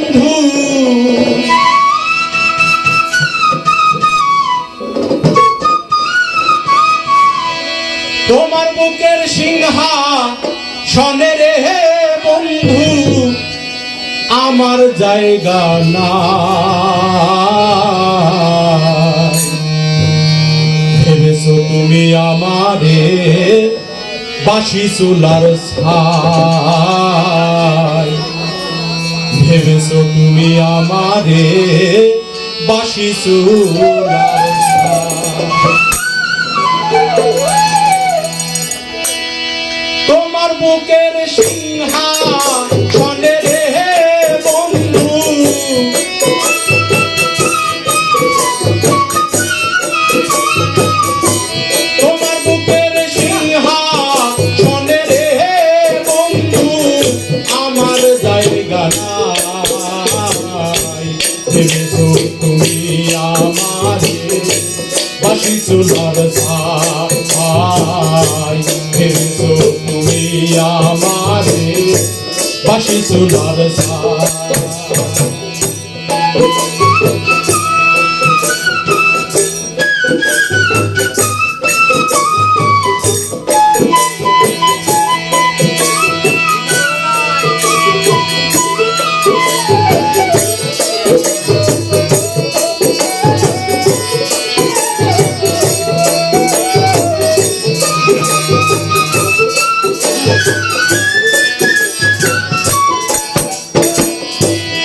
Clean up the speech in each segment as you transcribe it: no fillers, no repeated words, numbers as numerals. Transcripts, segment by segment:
বন্ধু তোমার বুকের সিংহাসনে রে বন্ধু আমার জায়গা না ভেবেছো তুমি আমারে বাঁশি চুলার ছাই ভেবেছো তুমি আমারে বাঁশি চুলার ছাই তোমার বুকের সিংহাসনে রে বন্ধু তোমার বুকের সিংহাসনে রে বন্ধু আমার জায়গা নাই ভেবেছো তুমি আমারে বাঁশি চুলার ছাই ভেবেছো তুমি আমারে বাঁশি চুলার ছাই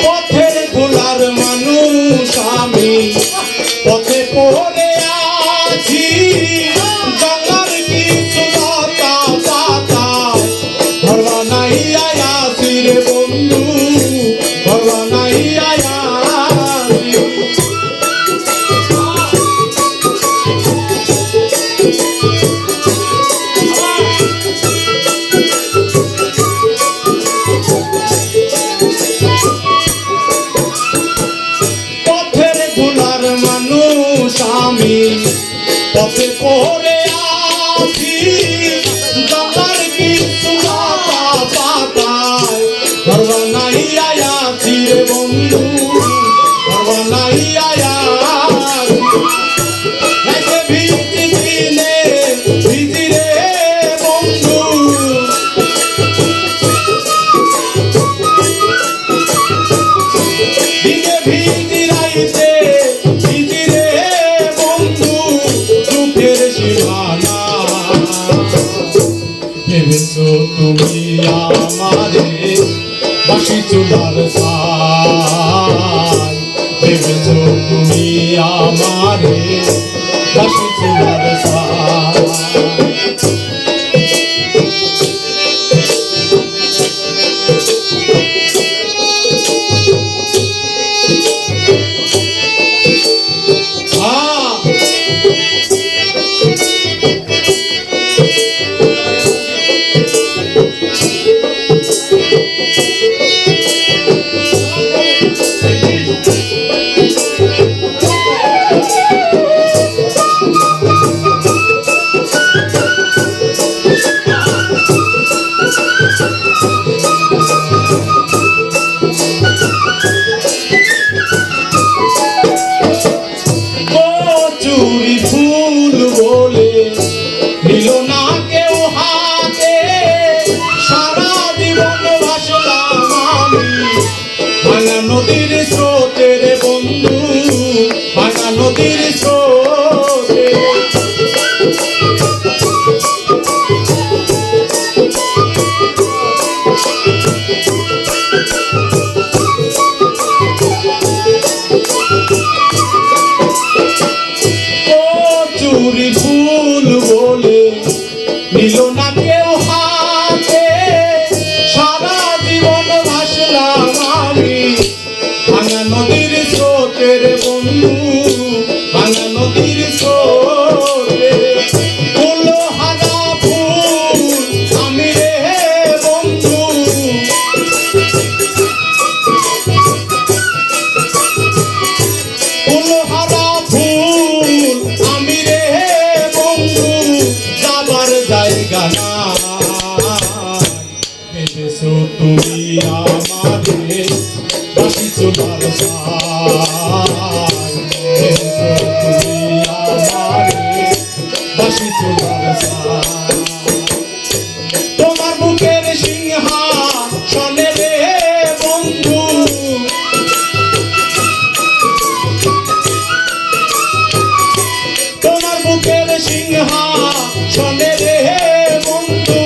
পথের ধুলার মানুষ আমি পথে পড়ে আছি গঙ্গার কিছু লতা পাতা ঘর বানাইয়া আছি রে বন্ধু ঘর বানাইয়া আছি পথের ধুলার মানুষ আমি পথে পড়ে আছি গঙ্গার কিছু লতা পাতায় ঘর বানাইয়া আছি রে বন্ধু ঘর বানাইয়া আছি রাতে ভিজি দিনে ভিজি রে বন্ধু দিনে ভিজি রাইতে ভিজি রে বন্ধু দুঃখের সীমানা ভেবেছো তুমি আমারে বাঁশি চুলার ছাই ভেবেছো তুমি আমারে বাঁশি চুলার ছাই কচুরি ফুল বলে নিল না কেউ হাতে সারা জীবন ভাসলাম আমি ভাঙা নদীর স্রোতে রে বন্ধু ভাঙা নদীর স্রোতে কচুরি ফুল বলে নিল না কেউ হাতে সারা জীবন ভাসলাম আমি ভাঙা নদীর স্রোতে রে বন্ধু ভাঙা নদীর স্রোতে ফুল হারা ফুল আমি রে বন্ধু ফুল হারা ফুল আমি রে বন্ধু যাবার জায়গা না ভেবেছো তুমি আমারে বাঁশি চুলার ছাই এনেছো তুমি আমারে বাসি চুলার ছাই তোমার বুকের সিংহাসনে রে বন্ধু তোমার বুকের সিংহাসনে রে বন্ধু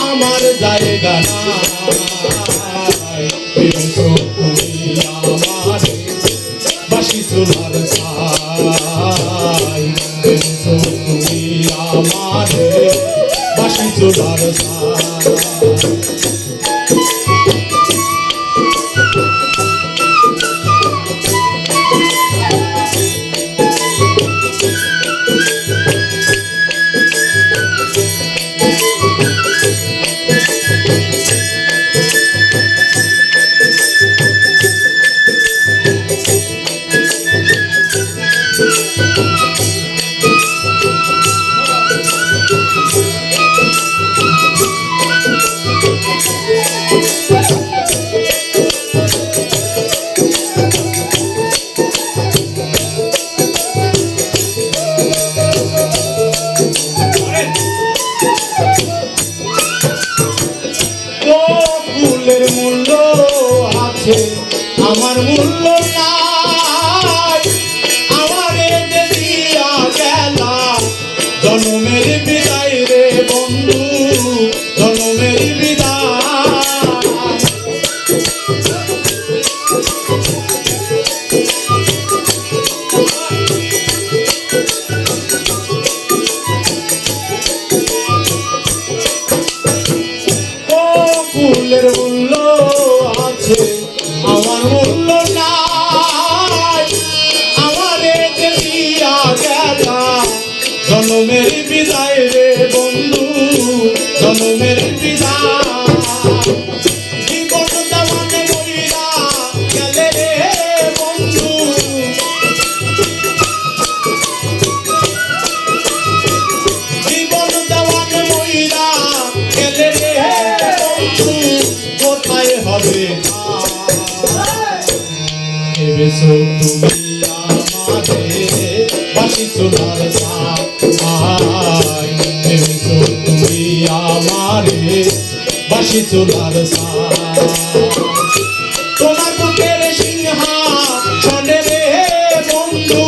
আমার জায়গা নাই এনেছো তুমি আমারে বাসি চুলার ছাই এনেছো তুমি আমারে বাসি চুলার ছাই ফুলের মূল্য আছে আমার মূল্য নাই আমারে যে দিয়া গেলা জনমের বিদায় রে বন্ধু জনমের বিদায় ফুলের মূল্য আছে আমার মূল্য নাই আমারে যে দিয়া গেলা জনমের বিদায় রে বন্ধু জনমের বিদায় জীবন দেওয়ানে মরিয়া গেলে রে বন্ধু জীবন দেওয়ানে মরিয়া গেলে রে কোথায় হবে ভেবেছো তুমি আমারে বাসি চুলার ছাই ভেবেছো তুমি আমারে বাসি চুলার ছাই তোমার বুকের সিংহাসনে রে বন্ধু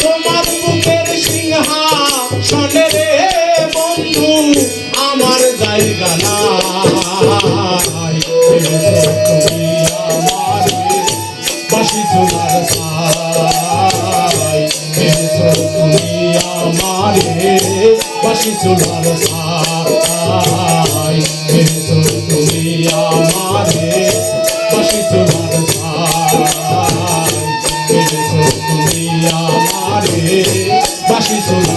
তোমার বুকের সিংহাসনে রে বন্ধু আমার জায়গা নাই এনেছো তুমি আমারে বাসি চুলার ছাই এনেছো তুমি আমারে বাসি চুলার ছাই এনেছো তুমি আমারে বাসি চুলার ছাই এনেছো তুমি আমারে বাসি চুলার